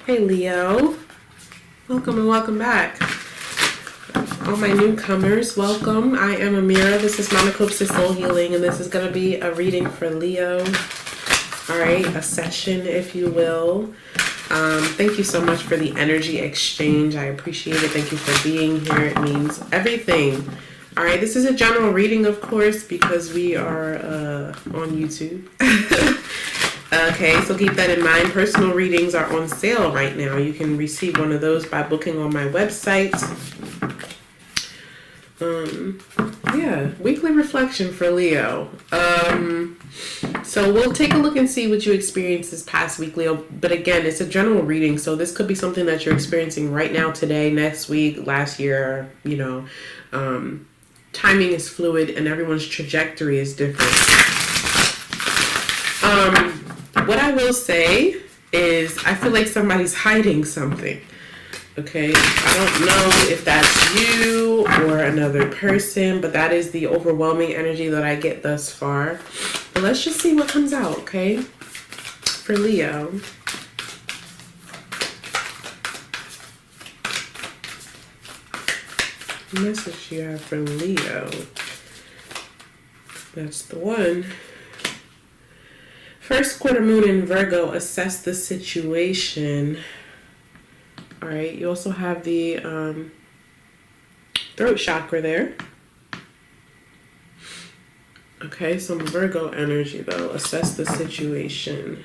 Hey Leo, welcome and welcome back. All my newcomers, welcome. I am Amira. This is Monachopsis Soul Healing, and this is going to be a reading for Leo. All right, a session, if you will. Thank you so much for the energy exchange. I appreciate it. Thank you for being here. It means everything. All right, this is a general reading, of course, because we are on YouTube. Okay, so keep that in mind. Personal readings are on sale right now. You can receive one of those by booking on my website. Yeah, weekly reflection for Leo. So we'll take a look and see what you experienced this past week, Leo. But again, it's a general reading, so this could be something that you're experiencing right now, today, next week, last year. You know, timing is fluid and everyone's trajectory is different. What I will say is I feel like somebody's hiding something. Okay, I don't know if that's you or another person, but that is the overwhelming energy that I get thus far. But let's just see what comes out, okay? For Leo. What message you have for Leo? That's the one. First quarter moon in Virgo, assess the situation. All right, you also have the throat chakra there. Okay, some Virgo energy though. Assess the situation.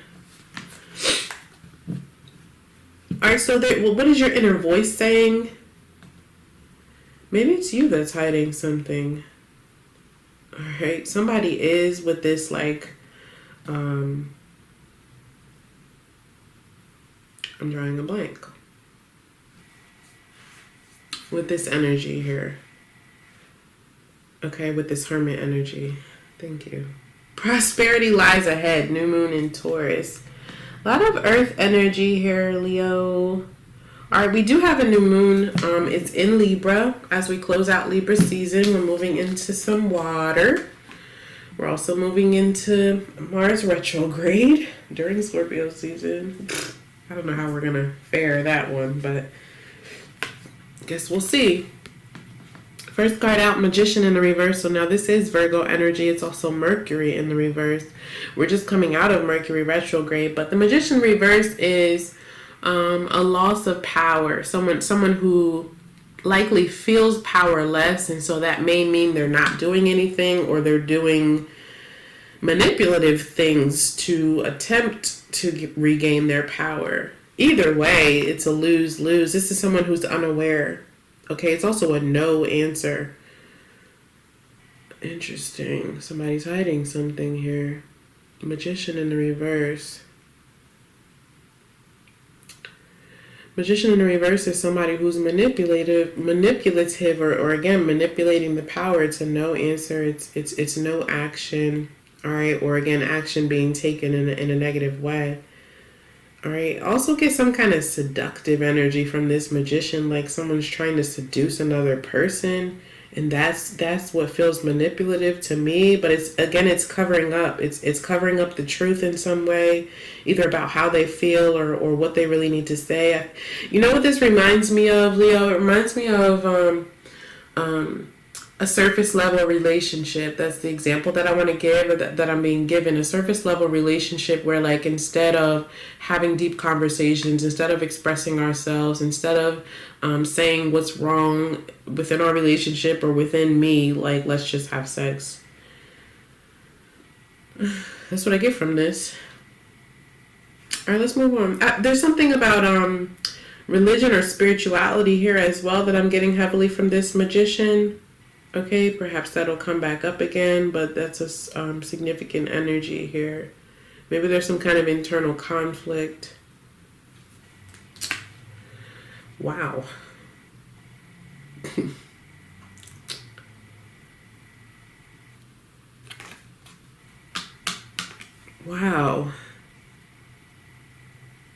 All right, so there, well, what is your inner voice saying? Maybe it's you that's hiding something. All right, somebody is with this like, I'm drawing a blank. With this energy here. Okay, with this hermit energy. Thank you. Prosperity lies ahead. New moon in Taurus. A lot of earth energy here, Leo. All right, we do have a new moon. It's in Libra. As we close out Libra season, we're moving into some water. We're also moving into Mars retrograde during Scorpio season. I don't know how we're going to fare that one, but I guess we'll see. First card out, Magician in the reverse. So now this is Virgo energy. It's also Mercury in the reverse. We're just coming out of Mercury retrograde, but the Magician reverse is a loss of power. Someone who likely feels powerless, and so that may mean they're not doing anything or they're doing manipulative things to attempt to regain their power. Either way, it's a lose-lose. This is someone who's unaware. Okay, it's also a no answer. Interesting. Somebody's hiding something here. Magician in the reverse. Magician in the reverse is somebody who's manipulative, or again, manipulating the power. It's a no answer. It's no action. All right, or again, action being taken in a negative way. All right, also get some kind of seductive energy from this magician, like someone's trying to seduce another person, and that's what feels manipulative to me. But it's covering up. It's covering up the truth in some way, either about how they feel or what they really need to say. You know what this reminds me of, Leo? It reminds me of a surface level relationship. That's the example that I want to give, or that I'm being given. A surface level relationship where, like, instead of having deep conversations, instead of expressing ourselves, instead of saying what's wrong within our relationship or within me, like, let's just have sex. That's what I get from this. All right, let's move on. There's something about religion or spirituality here as well that I'm getting heavily from this magician. Okay, perhaps that'll come back up again, but that's a significant energy here. Maybe there's some kind of internal conflict. Wow. Wow.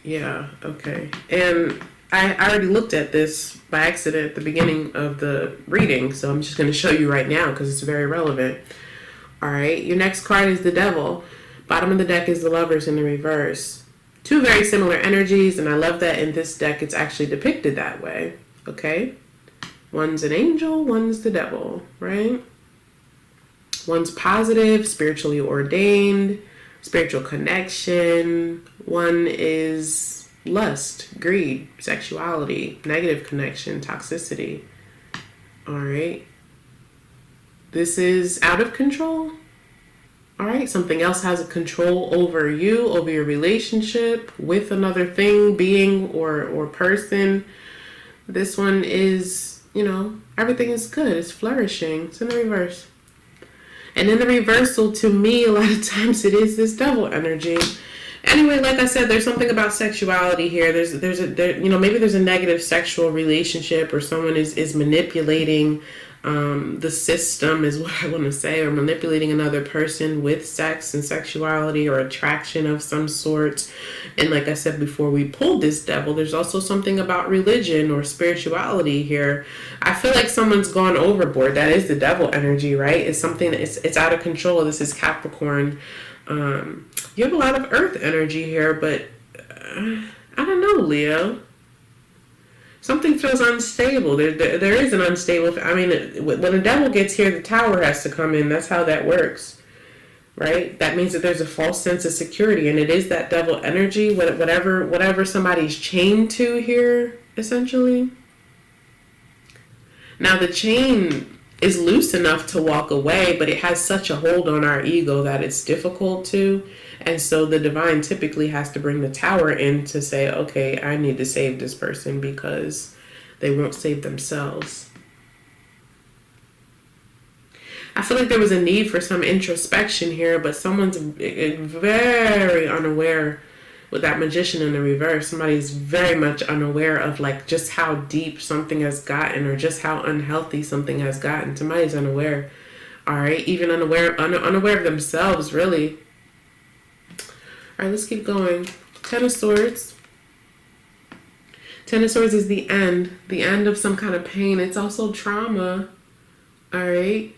Yeah, okay. And I already looked at this by accident at the beginning of the reading, so I'm just going to show you right now because it's very relevant. All right. Your next card is the Devil. Bottom of the deck is the Lovers in the reverse. Two very similar energies, and I love that in this deck it's actually depicted that way. Okay. One's an angel, one's the devil, right? One's positive, spiritually ordained, spiritual connection. One is lust, greed, sexuality, negative connection, toxicity. All right. This is out of control. All right. Something else has a control over you, over your relationship with another thing, being, or person. This one is, everything is good. It's flourishing. It's in the reverse. And in the reversal, to me, a lot of times it is this Devil energy. Anyway, like I said, there's something about sexuality here. Maybe there's a negative sexual relationship, or someone is manipulating the system, is what I want to say, or manipulating another person with sex and sexuality or attraction of some sort. And like I said before we pulled this Devil, there's also something about religion or spirituality here. I feel like someone's gone overboard. That is the Devil energy, right? It's something that it's out of control. This is Capricorn. You have a lot of Earth energy here, but I don't know, Leo. Something feels unstable. There is an unstable. I mean, when the Devil gets here, the Tower has to come in. That's how that works, right? That means that there's a false sense of security, and it is that Devil energy. Whatever somebody's chained to here, essentially. Now the chain is loose enough to walk away, but it has such a hold on our ego that it's difficult to. And so the divine typically has to bring the Tower in to say, okay, I need to save this person because they won't save themselves. I feel like there was a need for some introspection here, but someone's very unaware with that Magician in the reverse. Somebody's very much unaware of just how deep something has gotten, or just how unhealthy something has gotten. Somebody's unaware. All right. Even unaware of themselves, really. All right, let's keep going. Ten of Swords. Ten of Swords is the end of some kind of pain. It's also trauma. All right.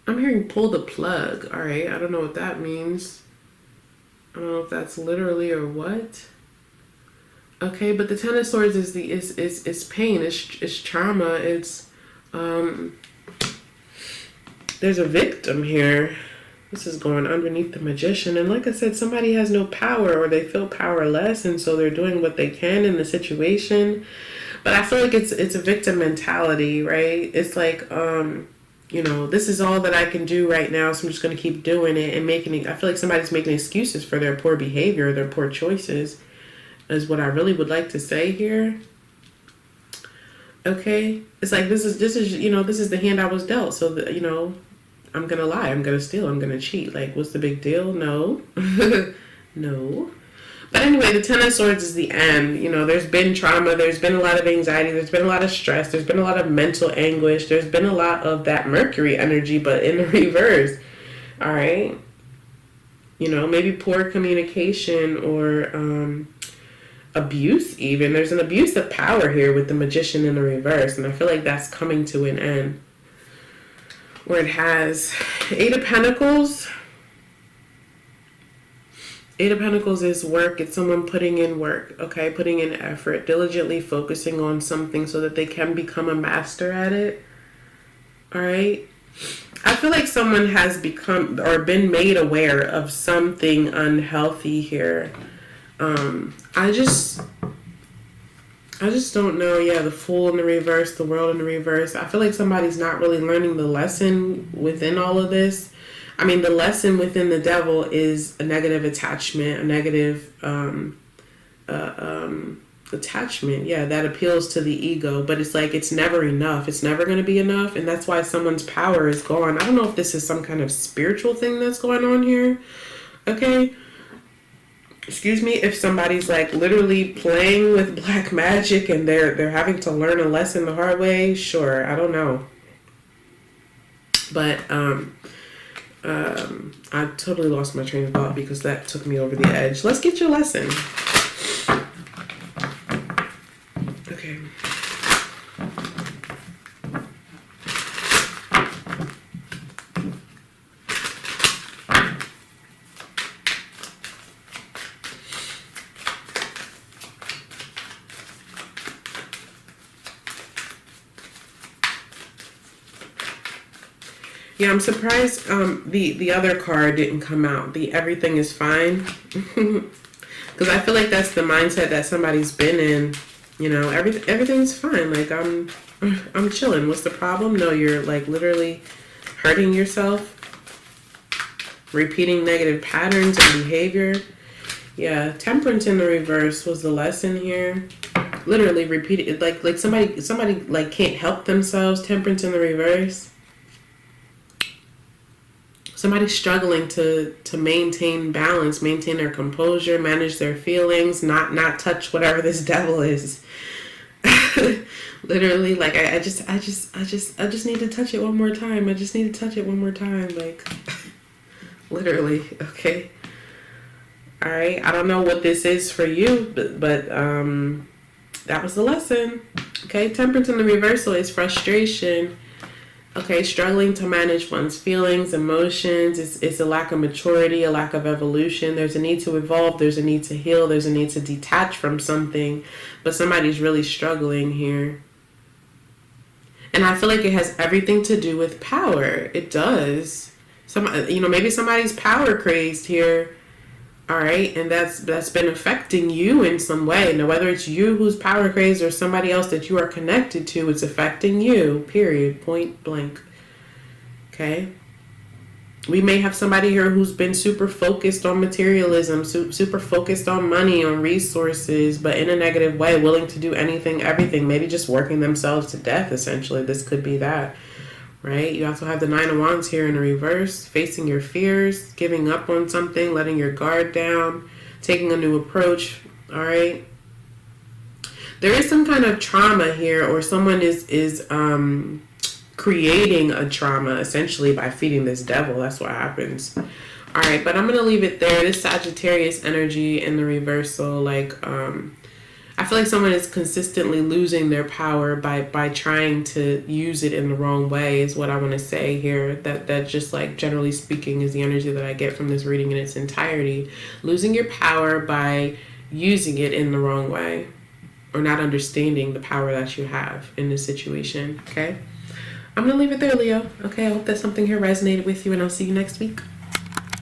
I'm hearing pull the plug. All right. I don't know what that means. I don't know if that's literally or what. Okay, but the Ten of Swords is pain. It's trauma. It's there's a victim here. This is going underneath the Magician. And like I said, somebody has no power, or they feel powerless, and so they're doing what they can in the situation. But I feel like it's a victim mentality, right? It's like, this is all that I can do right now, so I'm just going to keep doing it and I feel like somebody's making excuses for their poor behavior, their poor choices, is what I really would like to say here. Okay? It's like, this is the hand I was dealt. So, I'm going to lie, I'm going to steal, I'm going to cheat. Like, what's the big deal? No. No. But anyway, the Ten of Swords is the end. There's been trauma, there's been a lot of anxiety, there's been a lot of stress, there's been a lot of mental anguish, there's been a lot of that Mercury energy, but in the reverse. All right? Maybe poor communication or abuse even. There's an abuse of power here with the Magician in the reverse, and I feel like that's coming to an end. Where it has Eight of Pentacles. Eight of Pentacles is work. It's someone putting in work, okay? Putting in effort, diligently focusing on something so that they can become a master at it. All right? I feel like someone has become or been made aware of something unhealthy here. I just don't know. Yeah, the Fool in the reverse, the World in the reverse. I feel like somebody's not really learning the lesson within all of this. I mean, the lesson within the Devil is a negative attachment, a negative attachment. Yeah, that appeals to the ego. But it's like, it's never enough. It's never going to be enough. And that's why someone's power is gone. I don't know if this is some kind of spiritual thing that's going on here. Okay. Excuse me, if somebody's literally playing with black magic and they're having to learn a lesson the hard way, sure, I don't know. But I totally lost my train of thought because that took me over the edge. Let's get your lesson. Okay. Yeah, I'm surprised the other card didn't come out. The everything is fine. Because I feel like that's the mindset that somebody's been in. You know, everything's fine. Like I'm chilling. What's the problem? No, you're like literally hurting yourself, repeating negative patterns and behavior. Yeah, temperance in the reverse was the lesson here. Literally repeat it, like somebody like can't help themselves. Temperance in the reverse. Somebody's struggling to maintain balance, maintain their composure, manage their feelings, not touch whatever this devil is. Literally, like I just need to touch it one more time. I just need to touch it one more time. Like literally, okay. All right. I don't know what this is for you, but that was the lesson. Okay, temperance in the reversal is frustration. Okay, struggling to manage one's feelings, emotions. It's a lack of maturity, a lack of evolution. There's a need to evolve. There's a need to heal. There's a need to detach from something. But somebody's really struggling here. And I feel like it has everything to do with power. It does. Maybe somebody's power crazed here. All right, and that's been affecting you in some way. Now, whether it's you who's power crazed or somebody else that you are connected to, it's affecting you, period, point blank. Okay? We may have somebody here who's been super focused on materialism, super focused on money, on resources, but in a negative way, willing to do anything, everything, maybe just working themselves to death, essentially. This could be that. Right? You also have the Nine of Wands here in the reverse, facing your fears, giving up on something, letting your guard down, taking a new approach. All right? There is some kind of trauma here, or someone is creating a trauma essentially by feeding this devil. That's what happens. All right, but I'm going to leave it there. This Sagittarius energy in the reversal, like I feel like someone is consistently losing their power by trying to use it in the wrong way is what I want to say here. That just like generally speaking is the energy that I get from this reading in its entirety. Losing your power by using it in the wrong way or not understanding the power that you have in this situation. Okay? I'm going to leave it there, Leo. Okay, I hope that something here resonated with you and I'll see you next week.